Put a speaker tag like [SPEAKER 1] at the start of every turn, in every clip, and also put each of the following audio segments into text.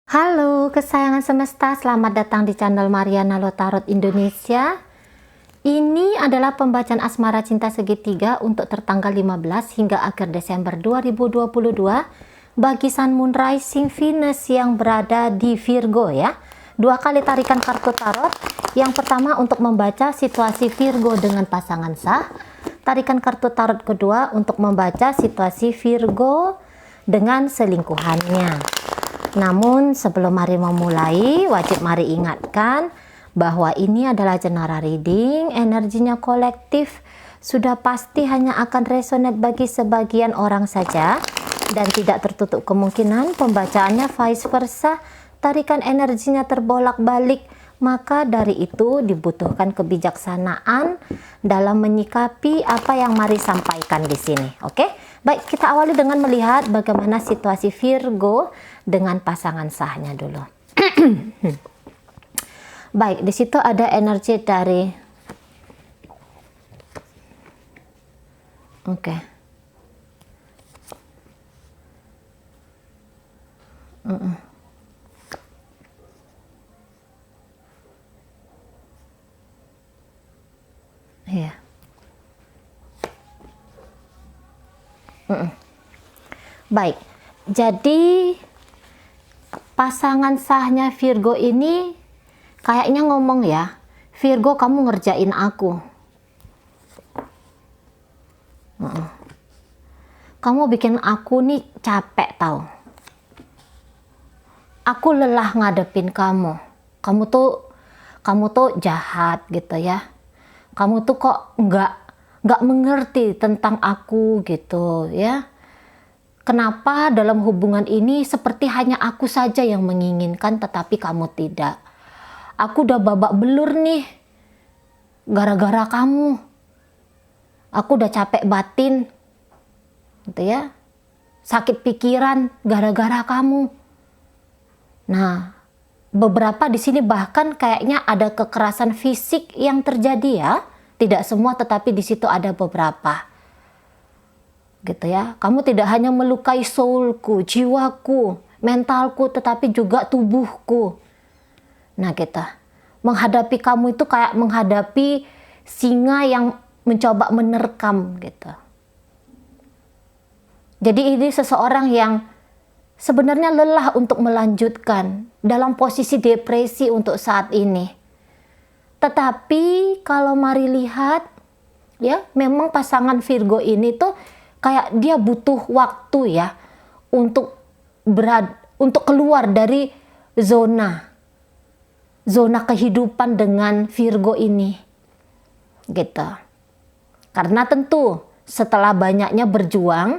[SPEAKER 1] Halo kesayangan semesta, selamat datang di channel Mariana Lotarot Indonesia. Ini adalah pembacaan asmara cinta segitiga untuk tertanggal 15 hingga akhir Desember 2022 bagi Sun Moon Rising Venus yang berada di Virgo ya. Dua kali tarikan kartu tarot. Yang pertama untuk membaca situasi Virgo dengan pasangan sah. Tarikan kartu tarot kedua untuk membaca situasi Virgo dengan selingkuhannya. Namun sebelum mari memulai, wajib mari ingatkan bahwa ini adalah general reading, energinya kolektif, sudah pasti hanya akan resonate bagi sebagian orang saja dan tidak tertutup kemungkinan pembacaannya vice versa, tarikan energinya terbolak-balik. Maka dari itu dibutuhkan kebijaksanaan dalam menyikapi apa yang mari sampaikan di sini. Oke? Baik, kita awali dengan melihat bagaimana situasi Virgo dengan pasangan sahnya dulu. Baik, di situ ada energi dari Iya. Baik, jadi pasangan sahnya Virgo ini kayaknya ngomong ya, Virgo kamu ngerjain aku. Kamu bikin aku nih capek tau. Aku lelah ngadepin kamu. Kamu tuh jahat gitu ya. Kamu tuh kok nggak mengerti tentang aku gitu ya. Kenapa dalam hubungan ini seperti hanya aku saja yang menginginkan tetapi kamu tidak. Aku udah babak belur nih gara-gara kamu. Aku udah capek batin gitu ya. Sakit pikiran gara-gara kamu. Nah, beberapa di sini bahkan kayaknya ada kekerasan fisik yang terjadi ya. Tidak semua tetapi di situ ada beberapa. Gitu ya. Kamu tidak hanya melukai soulku, jiwaku, mentalku tetapi juga tubuhku. Nah, kita menghadapi kamu itu kayak menghadapi singa yang mencoba menerkam gitu. Jadi ini seseorang yang sebenarnya lelah untuk melanjutkan, dalam posisi depresi untuk saat ini. Tetapi kalau mari lihat ya, memang pasangan Virgo ini tuh kayak dia butuh waktu ya untuk keluar dari zona kehidupan dengan Virgo ini. Gitu. Karena tentu setelah banyaknya berjuang,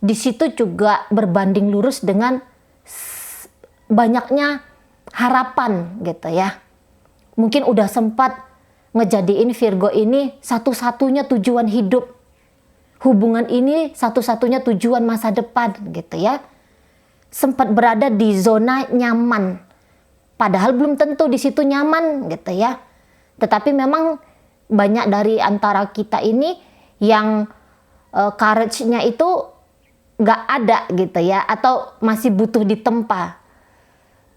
[SPEAKER 1] di situ juga berbanding lurus dengan banyaknya harapan gitu ya. Mungkin udah sempat ngejadiin Virgo ini satu-satunya tujuan hidup. Hubungan ini satu-satunya tujuan masa depan gitu ya. Sempat berada di zona nyaman. Padahal belum tentu di situ nyaman gitu ya. Tetapi memang banyak dari antara kita ini yang courage-nya itu nggak ada gitu ya. Atau masih butuh ditempa.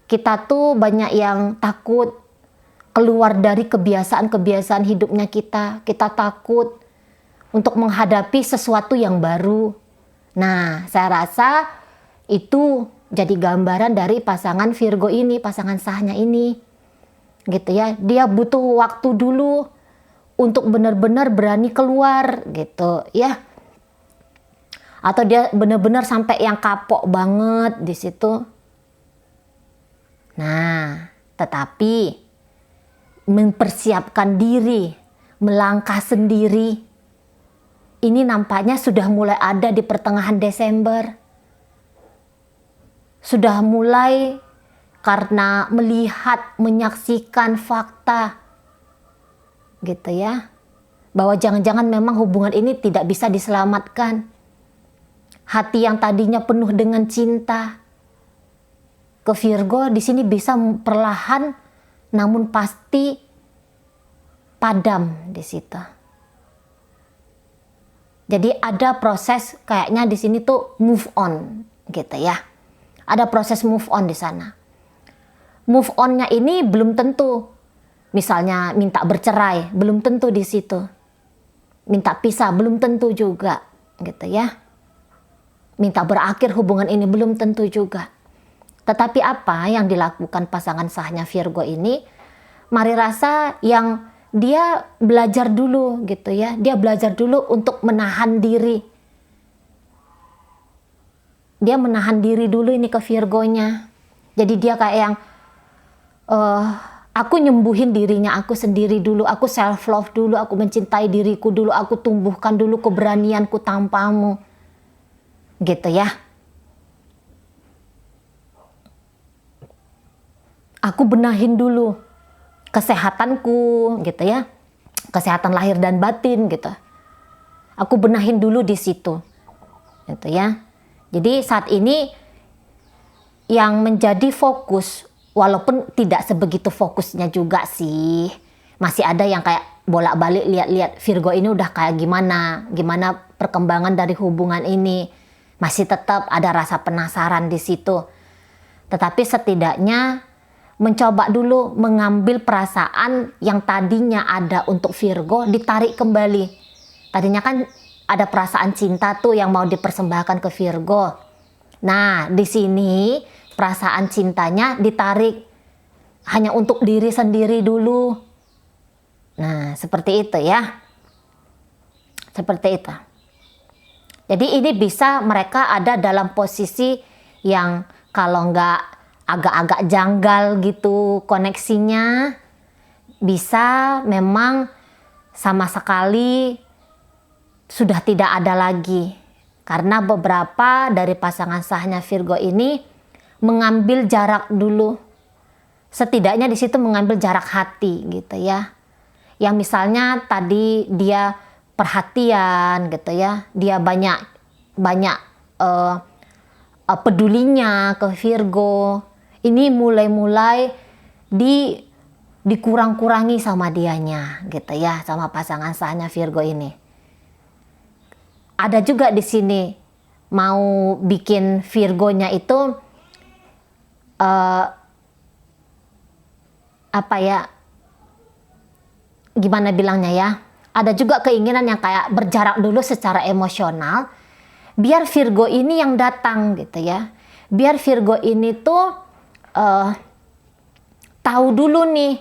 [SPEAKER 1] Kita tuh banyak yang takut keluar dari kebiasaan-kebiasaan hidupnya kita. Kita takut untuk menghadapi sesuatu yang baru. Nah, saya rasa itu jadi gambaran dari pasangan Virgo ini, pasangan sahnya ini. Gitu ya. Dia butuh waktu dulu untuk benar-benar berani keluar gitu ya. Atau dia benar-benar sampai yang kapok banget di situ. Nah, tetapi mempersiapkan diri, melangkah sendiri, ini nampaknya sudah mulai ada di pertengahan Desember. Sudah mulai karena melihat, menyaksikan fakta gitu ya, bahwa jangan-jangan memang hubungan ini tidak bisa diselamatkan. Hati yang tadinya penuh dengan cinta ke Virgo di sini bisa perlahan namun pasti padam di situ. Jadi ada proses kayaknya di sini tuh move on gitu ya. Ada proses move on di sana. Move on-nya ini belum tentu, misalnya minta bercerai, belum tentu di situ. Minta pisah, belum tentu juga, gitu ya. Minta berakhir hubungan ini, belum tentu juga. Tetapi apa yang dilakukan pasangan sahnya Virgo ini, mari rasa yang dia belajar dulu, gitu ya. Dia belajar dulu untuk menahan diri. Dia menahan diri dulu ini ke Virgonya. Jadi dia kayak yang aku nyembuhin dirinya aku sendiri dulu, aku self love dulu, aku mencintai diriku dulu, aku tumbuhkan dulu keberanianku tanpamu, gitu ya. Aku benahin dulu kesehatanku, gitu ya, kesehatan lahir dan batin, gitu. Aku benahin dulu di situ, gitu ya. Jadi saat ini yang menjadi fokus, walaupun tidak sebegitu fokusnya juga sih, masih ada yang kayak bolak-balik lihat-lihat Virgo ini udah kayak gimana perkembangan dari hubungan ini, masih tetap ada rasa penasaran di situ. Tetapi setidaknya mencoba dulu mengambil perasaan yang tadinya ada untuk Virgo, ditarik kembali. Tadinya kan ada perasaan cinta tuh yang mau dipersembahkan ke Virgo. Nah, di sini perasaan cintanya ditarik hanya untuk diri sendiri dulu. Nah, seperti itu ya. Seperti itu. Jadi ini bisa mereka ada dalam posisi yang kalau nggak agak-agak janggal gitu koneksinya, bisa memang sama sekali sudah tidak ada lagi. Karena beberapa dari pasangan sahnya Virgo ini mengambil jarak dulu. Setidaknya di situ mengambil jarak hati gitu ya. Yang misalnya tadi dia perhatian gitu ya. Dia banyak pedulinya ke Virgo. Ini mulai dikurang-kurangi sama dianya gitu ya, sama pasangan sahnya Virgo ini. Ada juga di sini mau bikin Virgonya itu apa ya, gimana bilangnya ya, ada juga keinginan yang kayak berjarak dulu secara emosional, biar Virgo ini yang datang gitu ya, biar Virgo ini tuh tahu dulu nih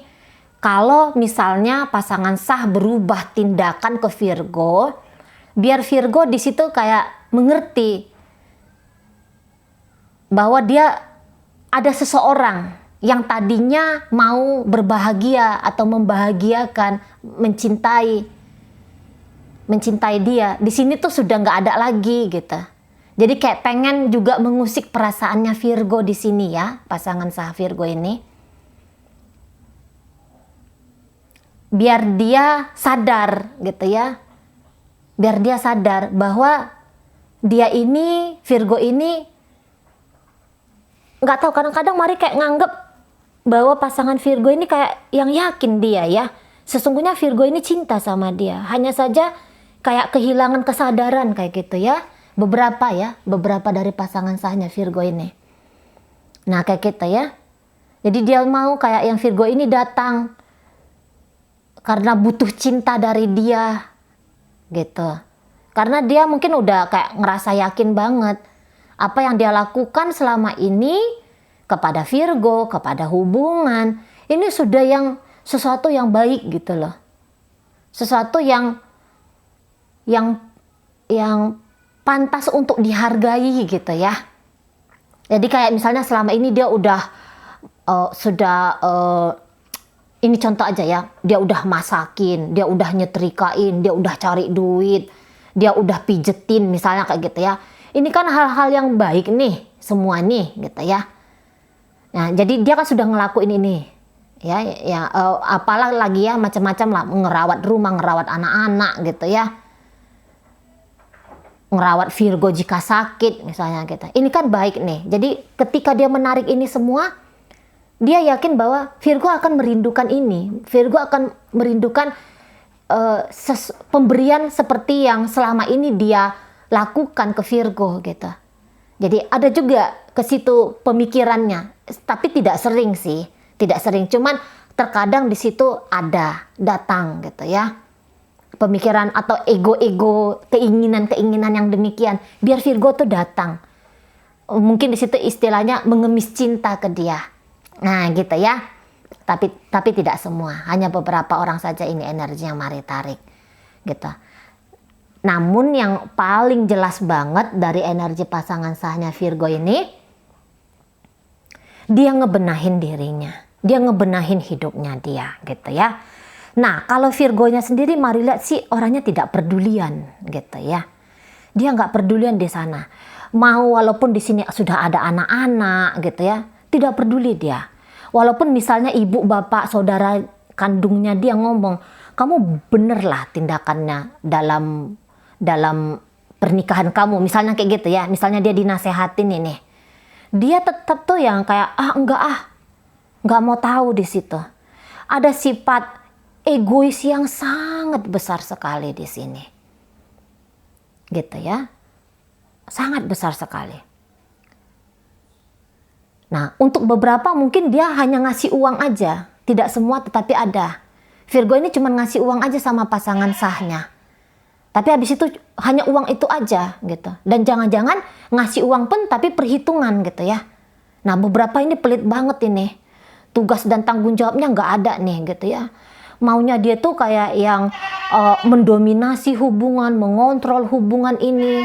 [SPEAKER 1] kalau misalnya pasangan sah berubah tindakan ke Virgo, biar Virgo di situ kayak mengerti bahwa dia ada seseorang yang tadinya mau berbahagia atau membahagiakan, mencintai dia. Di sini tuh sudah nggak ada lagi gitu. Jadi kayak pengen juga mengusik perasaannya Virgo di sini ya, pasangan sah Virgo ini. Biar dia sadar gitu ya. Biar dia sadar bahwa dia ini, Virgo ini, nggak tahu, kadang-kadang Mari kayak nganggep bahwa pasangan Virgo ini kayak yang yakin dia ya. Sesungguhnya Virgo ini cinta sama dia. Hanya saja kayak kehilangan kesadaran kayak gitu ya. Beberapa dari pasangan sahnya Virgo ini. Nah kayak gitu ya. Jadi dia mau kayak yang Virgo ini datang karena butuh cinta dari dia. Gitu. Karena dia mungkin udah kayak ngerasa yakin banget apa yang dia lakukan selama ini kepada Virgo, kepada hubungan, ini sudah sesuatu yang baik gitu loh. Sesuatu yang pantas untuk dihargai gitu ya. Jadi kayak misalnya selama ini dia ini contoh aja ya, dia udah masakin, dia udah nyetrikain, dia udah cari duit, dia udah pijetin misalnya kayak gitu ya. Ini kan hal-hal yang baik nih, semua nih gitu ya. Nah, jadi dia kan sudah ngelakuin ini. Ya, apalah lagi ya, macam-macam lah, ngerawat rumah, ngerawat anak-anak gitu ya. Ngerawat Virgo jika sakit misalnya gitu. Ini kan baik nih. Jadi ketika dia menarik ini semua, dia yakin bahwa Virgo akan merindukan ini. Virgo akan merindukan pemberian seperti yang selama ini dia lakukan ke Virgo gitu. Jadi ada juga ke situ pemikirannya, tapi tidak sering sih, tidak sering. Cuman terkadang di situ ada datang gitu ya. Pemikiran atau ego-ego, keinginan-keinginan yang demikian, biar Virgo tuh datang. Mungkin di situ istilahnya mengemis cinta ke dia. Nah, gitu ya. Tapi tidak semua, hanya beberapa orang saja ini energi yang mari tarik. Gitu. Namun yang paling jelas banget dari energi pasangan sahnya Virgo ini, dia ngebenahin dirinya, dia ngebenahin hidupnya dia, gitu ya. Nah, kalau Virgonya sendiri, mari lihat sih orangnya tidak pedulian, gitu ya. Dia nggak pedulian di sana. Mau walaupun di sini sudah ada anak-anak, gitu ya, tidak peduli dia. Walaupun misalnya ibu, bapak, saudara kandungnya dia ngomong, kamu bener lah tindakannya dalam pernikahan kamu, misalnya kayak gitu ya. Misalnya dia dinasehatin ini, dia tetap tuh yang kayak nggak mau tahu di situ. Ada sifat egois yang sangat besar sekali di sini, gitu ya, sangat besar sekali. Nah, untuk beberapa mungkin dia hanya ngasih uang aja, tidak semua, tetapi ada. Virgo ini cuma ngasih uang aja sama pasangan sahnya, tapi habis itu hanya uang itu aja gitu. Dan jangan-jangan ngasih uang pun tapi perhitungan gitu ya. Nah, beberapa ini pelit banget ini, tugas dan tanggung jawabnya nggak ada nih gitu ya. Maunya dia tuh kayak yang mendominasi hubungan, mengontrol hubungan ini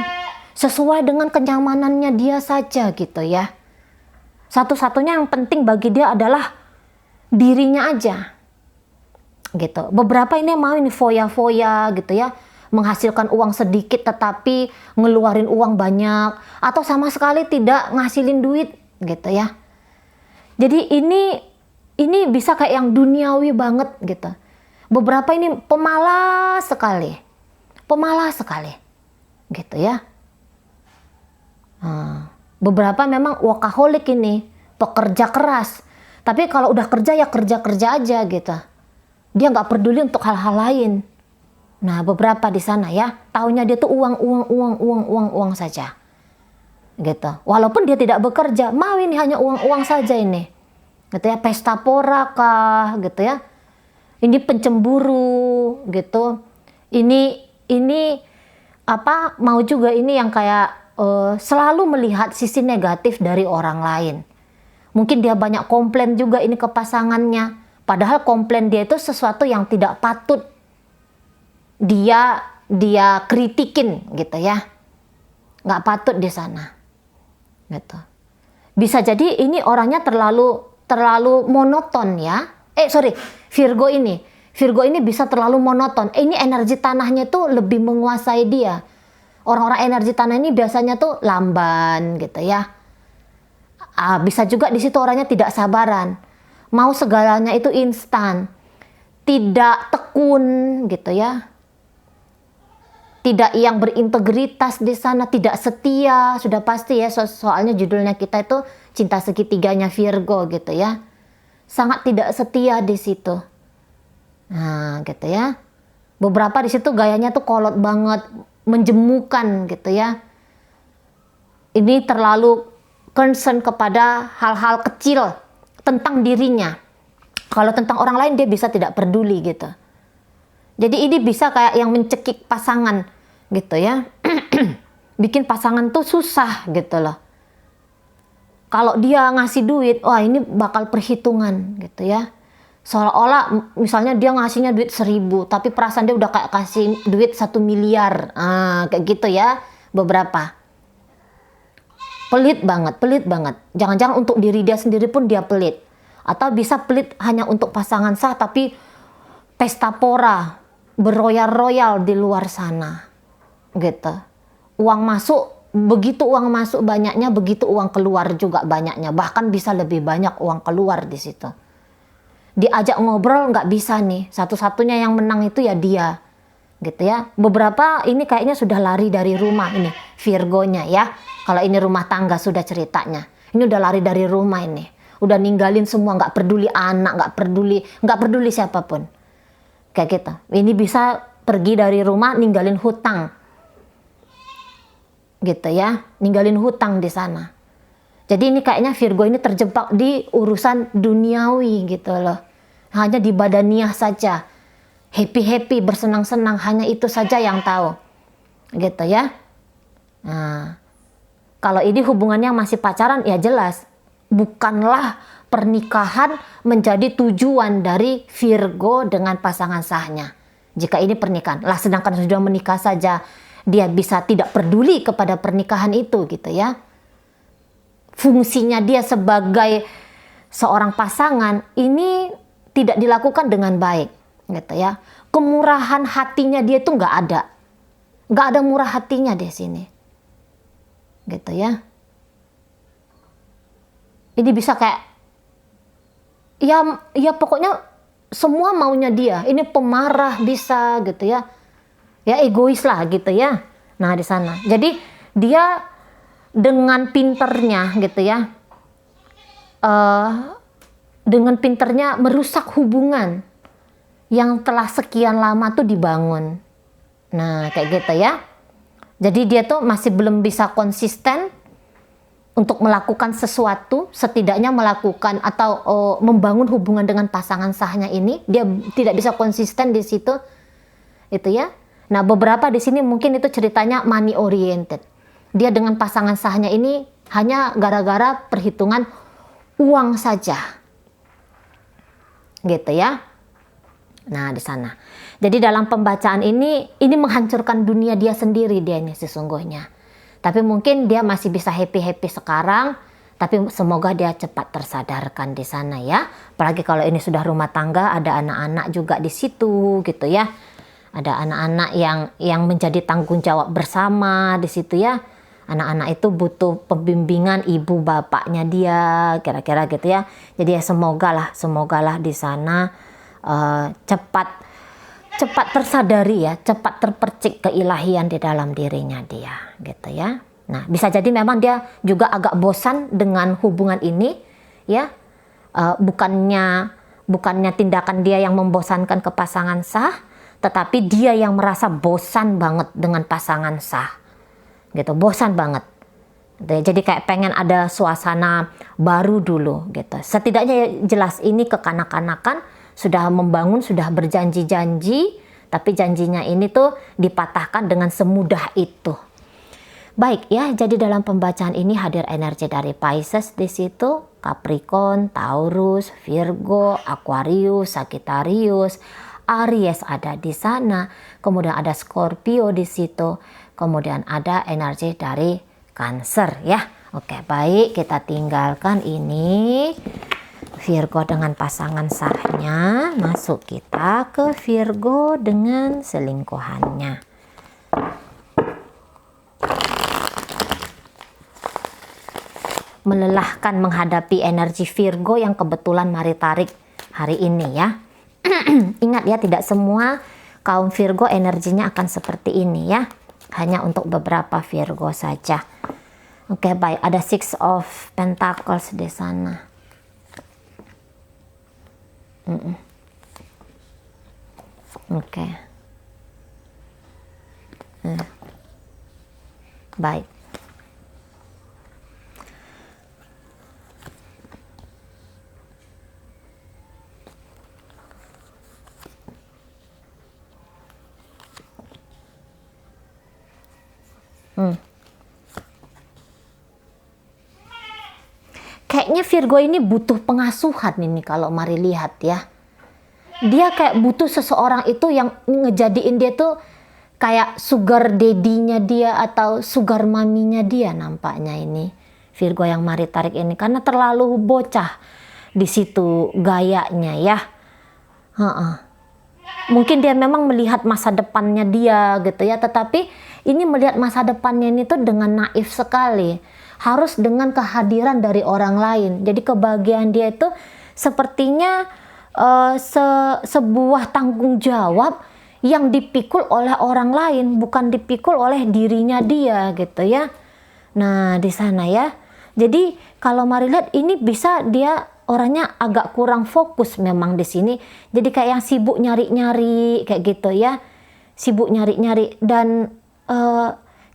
[SPEAKER 1] sesuai dengan kenyamanannya dia saja gitu ya. Satu-satunya yang penting bagi dia adalah dirinya aja gitu. Beberapa ini mau ini foya-foya gitu ya, menghasilkan uang sedikit tetapi ngeluarin uang banyak, atau sama sekali tidak ngasilin duit gitu ya. Jadi ini bisa kayak yang duniawi banget gitu. Beberapa ini pemalas sekali gitu ya. Beberapa memang workaholic ini, pekerja keras, tapi kalau udah kerja ya kerja aja gitu. Dia nggak peduli untuk hal-hal lain. Nah, beberapa di sana ya, taunya dia tuh uang saja gitu. Walaupun dia tidak bekerja, mau ini hanya uang saja ini gitu ya. Pesta pora kah gitu ya. Ini pencemburu gitu. Ini apa, mau juga ini yang kayak selalu melihat sisi negatif dari orang lain. Mungkin dia banyak komplain juga ini ke pasangannya, padahal komplain dia itu sesuatu yang tidak patut dia kritikin gitu ya. Nggak patut di sana gitu. Bisa jadi ini orangnya terlalu monoton ya. Virgo ini bisa terlalu monoton. Ini energi tanahnya tuh lebih menguasai dia. Orang-orang energi tanah ini biasanya tuh lamban gitu ya. Bisa juga di situ orangnya tidak sabaran. Mau segalanya itu instan. Tidak tekun gitu ya. Tidak yang berintegritas di sana, tidak setia, sudah pasti ya, soalnya judulnya kita itu cinta segitiganya Virgo gitu ya. Sangat tidak setia di situ. Nah, gitu ya. Beberapa di situ gayanya tuh kolot banget, menjemukan gitu ya. Ini terlalu concern kepada hal-hal kecil tentang dirinya. Kalau tentang orang lain dia bisa tidak peduli gitu. Jadi ini bisa kayak yang mencekik pasangan gitu ya. Bikin pasangan tuh susah gitu loh. Kalau dia ngasih duit, wah ini bakal perhitungan gitu ya. Seolah-olah misalnya dia ngasihnya duit 1.000, tapi perasaan dia udah kayak kasih duit 1 miliar. Kayak gitu ya beberapa. Pelit banget. Jangan-jangan untuk diri dia sendiri pun dia pelit. Atau bisa pelit hanya untuk pasangan sah, tapi pesta pora, beroyal-royal di luar sana. Gitu. Begitu uang masuk banyaknya, begitu uang keluar juga banyaknya. Bahkan bisa lebih banyak uang keluar di situ. Diajak ngobrol nggak bisa nih. Satu-satunya yang menang itu ya dia. Gitu ya. Beberapa ini kayaknya sudah lari dari rumah ini. Virgonya ya. Kalau ini rumah tangga sudah ceritanya. Ini udah lari dari rumah ini. Udah ninggalin semua, nggak peduli anak, nggak peduli siapapun. Kayak gitu. Ini bisa pergi dari rumah ninggalin hutang. gitu ya, ninggalin hutang di sana. Jadi ini kayaknya Virgo ini terjebak di urusan duniawi gitu loh. Hanya di badaniah saja. Happy-happy, bersenang-senang, hanya itu saja yang tahu. Gitu ya. Nah, kalau ini hubungannya masih pacaran, ya jelas. Bukanlah pernikahan menjadi tujuan dari Virgo dengan pasangan sahnya. Jika ini pernikahan. Lah sedangkan sudah menikah saja, dia bisa tidak peduli kepada pernikahan itu gitu ya. Fungsinya dia sebagai seorang pasangan ini tidak dilakukan dengan baik gitu ya. Kemurahan hatinya dia itu nggak ada murah hatinya di sini gitu ya. Ini bisa kayak ya pokoknya semua maunya dia. Ini pemarah bisa gitu ya, egois lah gitu ya. Nah di sana jadi dia dengan pinternya gitu ya, dengan pinternya merusak hubungan yang telah sekian lama tuh dibangun. Nah kayak gitu ya. Jadi dia tuh masih belum bisa konsisten untuk melakukan sesuatu, setidaknya melakukan atau membangun hubungan dengan pasangan sahnya ini. Dia tidak bisa konsisten di situ, itu ya. Nah beberapa di sini mungkin itu ceritanya money oriented. Dia dengan pasangan sahnya ini hanya gara-gara perhitungan uang saja. Gitu ya. Nah, di sana. Jadi dalam pembacaan ini menghancurkan dunia dia sendiri dia ini sesungguhnya. Tapi mungkin dia masih bisa happy-happy sekarang, tapi semoga dia cepat tersadarkan di sana ya. Apalagi kalau ini sudah rumah tangga, ada anak-anak juga di situ gitu ya. Ada anak-anak yang menjadi tanggung jawab bersama di situ ya. Anak-anak itu butuh pembimbingan ibu bapaknya dia, kira-kira gitu ya. Jadi ya semogalah di sana cepat tersadari ya, cepat terpercik keilahian di dalam dirinya dia, gitu ya. Nah, bisa jadi memang dia juga agak bosan dengan hubungan ini, ya. Bukannya tindakan dia yang membosankan ke pasangan sah, tetapi dia yang merasa bosan banget dengan pasangan sah. Gitu, bosan banget. Jadi kayak pengen ada suasana baru dulu gitu. Setidaknya jelas ini kekanak-kanakan, sudah membangun, sudah berjanji-janji, tapi janjinya ini tuh dipatahkan dengan semudah itu. Baik ya, jadi dalam pembacaan ini hadir energi dari Pisces di situ, Capricorn, Taurus, Virgo, Aquarius, Sagittarius, Aries ada di sana, kemudian ada Scorpio di situ, kemudian ada energi dari Cancer ya. Oke, baik, kita tinggalkan ini Virgo dengan pasangan sahnya, masuk kita ke Virgo dengan selingkuhannya. Melelahkan menghadapi energi Virgo yang kebetulan Mari tarik hari ini ya. Ingat ya, tidak semua kaum Virgo energinya akan seperti ini ya. Hanya untuk beberapa Virgo saja. Oke, baik, ada Six of Pentacles di sana. Oke. Baik. Kayaknya Virgo ini butuh pengasuhan ini kalau Mari lihat ya. Dia kayak butuh seseorang itu yang ngejadiin dia tuh kayak sugar daddy-nya dia atau sugar maminya dia nampaknya ini. Virgo yang Mari tarik ini karena terlalu bocah di situ gayanya ya. Mungkin dia memang melihat masa depannya dia gitu ya, tetapi ini melihat masa depannya ini tuh dengan naif sekali. Harus dengan kehadiran dari orang lain. Jadi kebahagiaan dia itu sepertinya sebuah tanggung jawab yang dipikul oleh orang lain, bukan dipikul oleh dirinya dia gitu ya. Nah di sana ya. Jadi kalau Mari lihat ini bisa dia orangnya agak kurang fokus memang di sini. Jadi kayak yang sibuk nyari-nyari kayak gitu ya. Sibuk nyari-nyari dan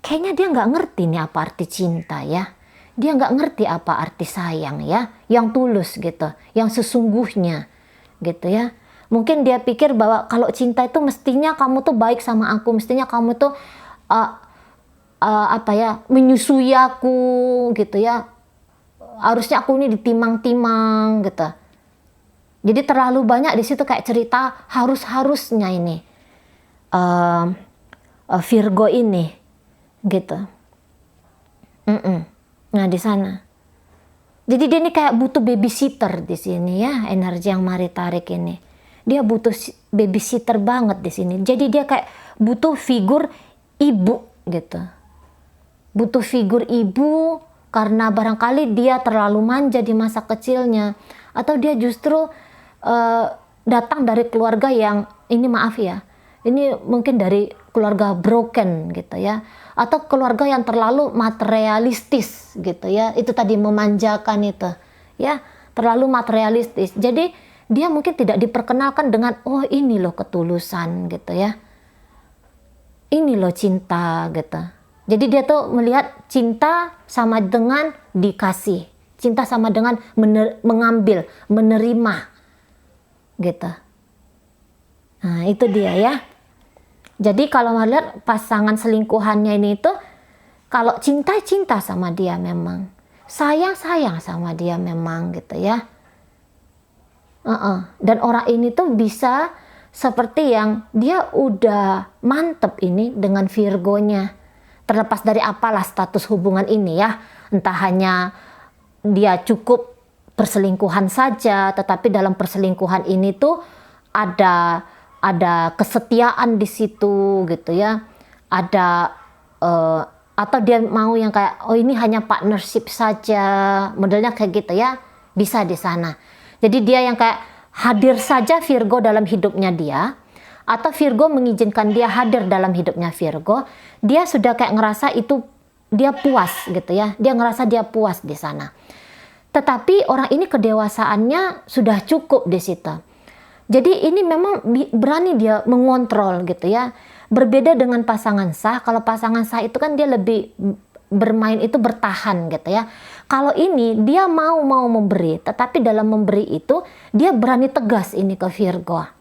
[SPEAKER 1] kayaknya dia nggak ngerti nih apa arti cinta ya. Dia nggak ngerti apa arti sayang ya, yang tulus gitu, yang sesungguhnya gitu ya. Mungkin dia pikir bahwa kalau cinta itu mestinya kamu tuh baik sama aku, mestinya kamu tuh apa ya, menyusui aku gitu ya. Harusnya aku ini ditimang-timang gitu. Jadi terlalu banyak di situ kayak cerita harusnya ini Virgo ini gitu. Nah di sana. Jadi dia ini kayak butuh babysitter di sini ya, energi yang Mari tarik ini. Dia butuh babysitter banget di sini. Jadi dia kayak butuh figur ibu gitu. Butuh figur ibu karena barangkali dia terlalu manja di masa kecilnya, atau dia justru datang dari keluarga yang ini, maaf ya, ini mungkin dari keluarga broken gitu ya, atau keluarga yang terlalu materialistis gitu ya. Itu tadi memanjakan itu ya, terlalu materialistis. Jadi dia mungkin tidak diperkenalkan dengan oh ini loh ketulusan gitu ya, ini loh cinta gitu. Jadi dia tuh melihat cinta sama dengan dikasih, cinta sama dengan mengambil, menerima gitu. Nah itu dia ya. Jadi kalau melihat pasangan selingkuhannya ini tuh, kalau cinta sama dia memang, sayang sama dia memang gitu ya. Dan orang ini tuh bisa seperti yang dia udah mantep ini dengan Virgonya. Terlepas dari apalah status hubungan ini ya, entah hanya dia cukup perselingkuhan saja, tetapi dalam perselingkuhan ini tuh ada kesetiaan di situ gitu ya, ada atau dia mau yang kayak oh ini hanya partnership saja, modelnya kayak gitu ya, bisa di sana. Jadi dia yang kayak hadir saja Virgo dalam hidupnya dia, atau Virgo mengizinkan dia hadir dalam hidupnya Virgo, dia sudah kayak ngerasa itu dia puas gitu ya, dia ngerasa dia puas di sana. Tetapi orang ini kedewasaannya sudah cukup di situ. Jadi ini memang berani dia mengontrol gitu ya. Berbeda dengan pasangan sah, kalau pasangan sah itu kan dia lebih bermain itu bertahan gitu ya. Kalau ini dia mau memberi, tetapi dalam memberi itu dia berani tegas ini ke Virgo.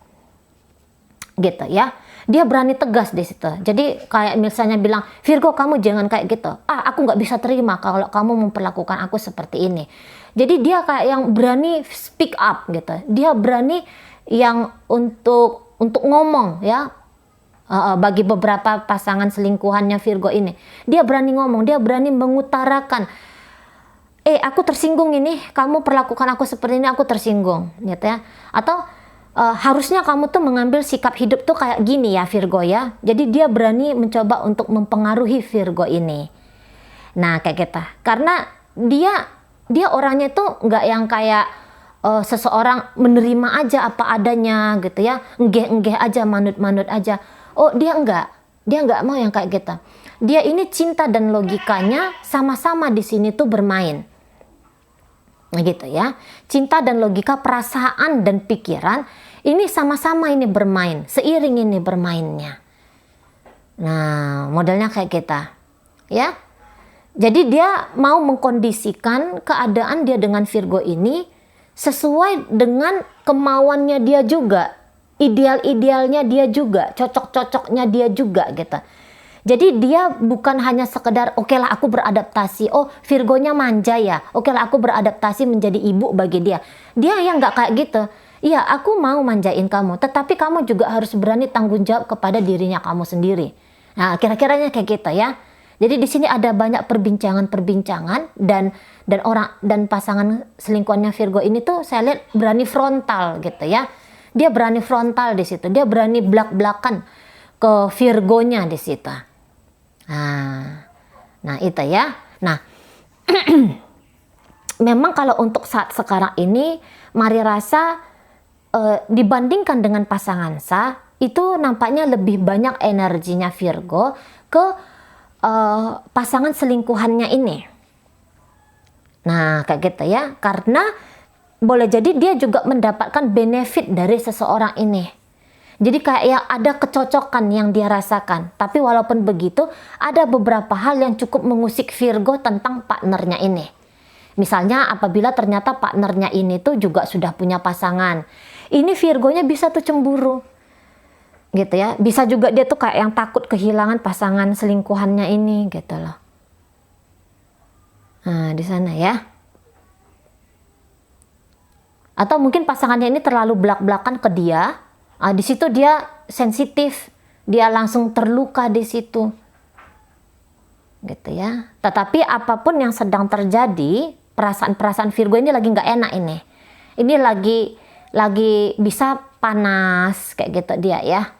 [SPEAKER 1] Gitu ya, dia berani tegas di situ. Jadi kayak misalnya bilang, Virgo kamu jangan kayak gitu, aku nggak bisa terima kalau kamu memperlakukan aku seperti ini. Jadi dia kayak yang berani speak up gitu, dia berani yang untuk ngomong ya. Bagi beberapa pasangan selingkuhannya Virgo ini, dia berani ngomong, dia berani mengutarakan, aku tersinggung ini, kamu perlakukan aku seperti ini, aku tersinggung gitu ya. Atau harusnya kamu tuh mengambil sikap hidup tuh kayak gini ya Virgo ya. Jadi dia berani mencoba untuk mempengaruhi Virgo ini. Nah kayak gitu. Karena dia orangnya tuh nggak yang kayak seseorang menerima aja apa adanya gitu ya. Enggeh aja, manut aja. Oh dia nggak mau yang kayak gitu. Dia ini cinta dan logikanya sama-sama di sini tuh bermain. Gitu ya. Cinta dan logika, perasaan dan pikiran ini sama-sama ini bermain, seiring ini bermainnya. Nah, modelnya kayak kita. Ya. Jadi dia mau mengkondisikan keadaan dia dengan Virgo ini sesuai dengan kemauannya dia juga, ideal-idealnya dia juga, cocok-cocoknya dia juga gitu. Jadi dia bukan hanya sekedar oke lah aku beradaptasi, oh Virgonya manja ya, oke lah aku beradaptasi menjadi ibu bagi dia. Dia yang nggak kayak gitu. Iya aku mau manjain kamu, tetapi kamu juga harus berani tanggung jawab kepada dirinya kamu sendiri. Nah kira-kiranya kayak gitu ya. Jadi di sini ada banyak perbincangan dan pasangan selingkuhannya Virgo ini tuh saya lihat berani frontal gitu ya. Dia berani frontal di situ, dia berani belak-belakan ke Virgonya di situ. Nah itu ya. Nah memang kalau untuk saat sekarang ini Mari rasa dibandingkan dengan pasangan sah itu nampaknya lebih banyak energinya Virgo ke pasangan selingkuhannya ini. Nah kayak gitu ya, karena boleh jadi dia juga mendapatkan benefit dari seseorang ini. Jadi kayak yang ada kecocokan yang dia rasakan. Tapi walaupun begitu, ada beberapa hal yang cukup mengusik Virgo tentang partnernya ini. Misalnya apabila ternyata partnernya ini tuh juga sudah punya pasangan. Ini Virgonya bisa tuh cemburu. Gitu ya. Bisa juga dia tuh kayak yang takut kehilangan pasangan selingkuhannya ini gitu loh. Nah, di sana ya. Atau mungkin pasangannya ini terlalu belak-belakan ke dia. Di situ dia sensitif, dia langsung terluka di situ, gitu ya. Tetapi apapun yang sedang terjadi, perasaan-perasaan Virgo ini lagi nggak enak ini. Ini lagi bisa panas kayak gitu dia ya.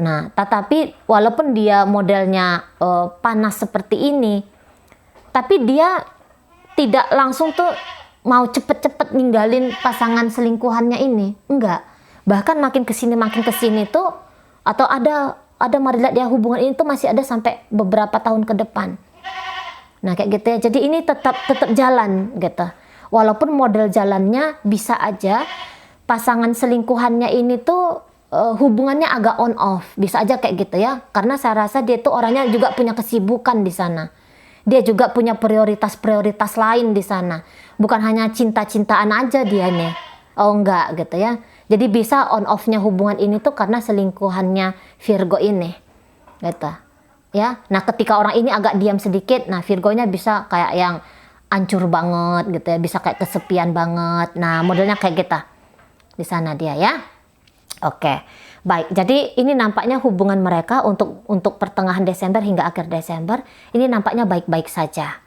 [SPEAKER 1] Nah, tetapi walaupun dia modelnya panas seperti ini, tapi dia tidak langsung tuh mau cepet-cepet ninggalin pasangan selingkuhannya ini, enggak. Bahkan makin kesini tuh, atau ada mari lihat ya, hubungan ini tuh masih ada sampai beberapa tahun ke depan. Nah kayak gitu ya. Jadi ini tetap jalan gitu. Walaupun model jalannya bisa aja pasangan selingkuhannya ini tuh hubungannya agak on off, bisa aja kayak gitu ya. Karena saya rasa dia tuh orangnya juga punya kesibukan di sana. Dia juga punya prioritas lain di sana. Bukan hanya cinta-cintaan aja dia nih. Oh enggak gitu ya. Jadi bisa on off-nya hubungan ini tuh karena selingkuhannya Virgo ini. Gitu. Ya. Nah, ketika orang ini agak diam sedikit, nah Virgonya bisa kayak yang hancur banget gitu ya, bisa kayak kesepian banget. Nah, modelnya kayak gitu. Di sana dia ya. Oke. Baik. Jadi ini nampaknya hubungan mereka untuk pertengahan Desember hingga akhir Desember ini nampaknya baik-baik saja.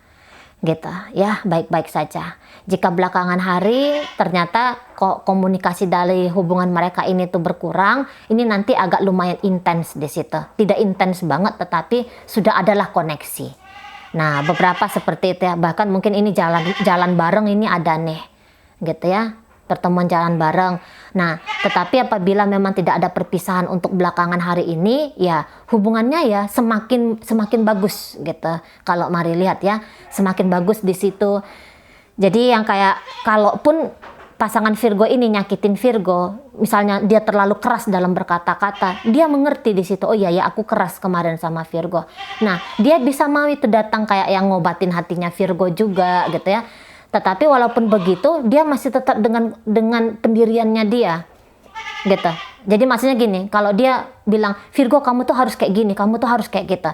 [SPEAKER 1] Gitu ya, baik-baik saja. Jika belakangan hari ternyata komunikasi dari hubungan mereka ini tuh berkurang, ini nanti agak lumayan intens di situ. Tidak intens banget, tetapi sudah adalah koneksi. Nah, beberapa seperti itu ya. Bahkan mungkin ini jalan bareng ini ada nih, gitu ya. Pertemuan jalan bareng. Nah, tetapi apabila memang tidak ada perpisahan untuk belakangan hari ini, ya hubungannya ya semakin bagus gitu. Kalau mari lihat ya, semakin bagus di situ. Jadi yang kayak kalaupun pasangan Virgo ini nyakitin Virgo, misalnya dia terlalu keras dalam berkata-kata, dia mengerti di situ. Oh iya ya, aku keras kemarin sama Virgo. Nah, dia bisa mau itu datang kayak yang ngobatin hatinya Virgo juga gitu ya. Tetapi walaupun begitu, dia masih tetap dengan pendiriannya dia, gitu. Jadi maksudnya gini, kalau dia bilang, Virgo kamu tuh harus kayak gini, kamu tuh harus kayak gitu.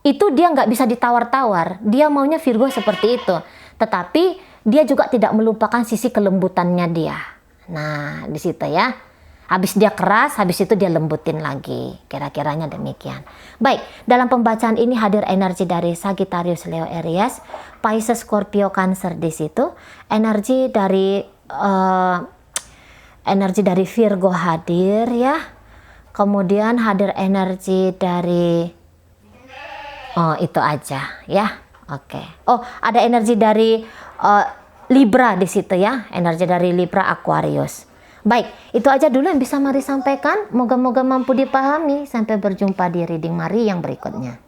[SPEAKER 1] Itu dia nggak bisa ditawar-tawar, dia maunya Virgo seperti itu. Tetapi dia juga tidak melupakan sisi kelembutannya dia. Nah, di situ ya. Habis dia keras, habis itu dia lembutin lagi. Kira-kiranya demikian. Baik, dalam pembacaan ini hadir energi dari Sagittarius, Leo, Aries, Pisces, Scorpio, Cancer di situ. Energi dari Virgo hadir ya. Kemudian hadir energi dari itu aja ya. Oke. Oh, ada energi dari Libra di situ ya. Energi dari Libra, Aquarius. Baik, itu aja dulu yang bisa Mari sampaikan. Moga-moga mampu dipahami. Sampai berjumpa di reading Mari yang berikutnya.